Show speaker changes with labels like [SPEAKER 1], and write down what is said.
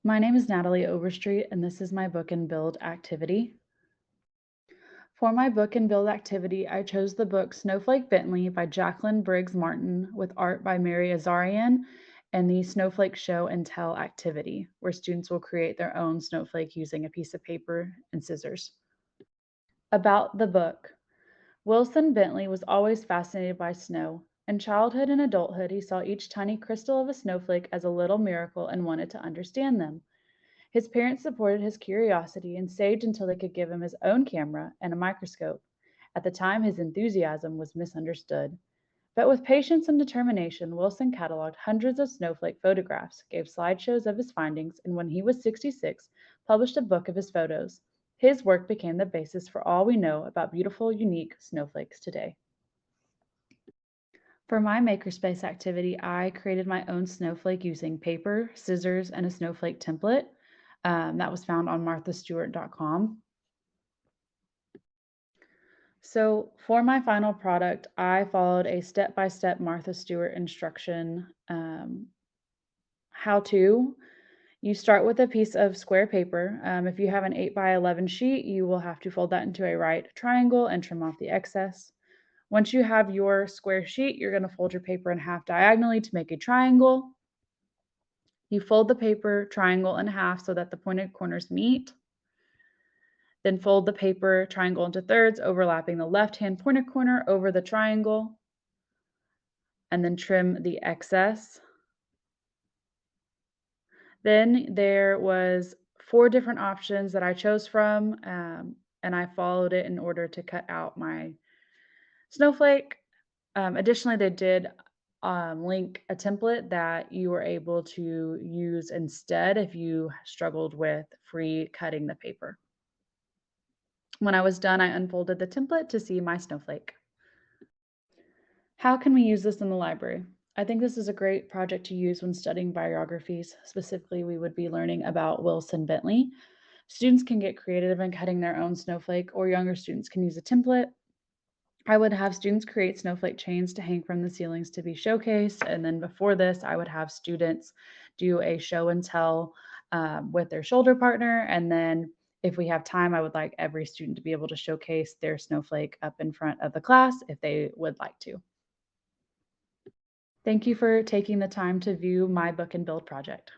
[SPEAKER 1] My name is Natalie Overstreet, and this is my book and build activity. For my book and build activity, I chose the book Snowflake Bentley by Jacqueline Briggs Martin with art by Mary Azarian and the Snowflake Show and Tell activity, where students will create their own snowflake using a piece of paper and scissors. About the book, Wilson Bentley was always fascinated by snow. In childhood and adulthood, he saw each tiny crystal of a snowflake as a little miracle and wanted to understand them. His parents supported his curiosity and saved until they could give him his own camera and a microscope. At the time, his enthusiasm was misunderstood. But with patience and determination, Wilson cataloged hundreds of snowflake photographs, gave slideshows of his findings, and when he was 66, published a book of his photos. His work became the basis for all we know about beautiful, unique snowflakes today. For my makerspace activity, I created my own snowflake using paper, scissors, and a snowflake template. That was found on marthastewart.com. So for my final product, I followed a step-by-step Martha Stewart instruction how-to. You start with a piece of square paper. If you have an 8 by 11 sheet, you will have to fold that into a right triangle and trim off the excess. Once you have your square sheet, you're going to fold your paper in half diagonally to make a triangle. You fold the paper triangle in half so that the pointed corners meet. Then fold the paper triangle into thirds, overlapping the left-hand pointed corner over the triangle, and then trim the excess. Then there was 4 different options that I chose from, and I followed it in order to cut out my snowflake. Additionally, they did link a template that you were able to use instead if you struggled with free cutting the paper. When I was done, I unfolded the template to see my snowflake. How can we use this in the library? I think this is a great project to use when studying biographies. Specifically, we would be learning about Wilson Bentley. Students can get creative in cutting their own snowflake, or younger students can use a template. I would have students create snowflake chains to hang from the ceilings to be showcased. And then before this, I would have students do a show and tell with their shoulder partner. And then if we have time, I would like every student to be able to showcase their snowflake up in front of the class if they would like to. Thank you for taking the time to view my book and build project.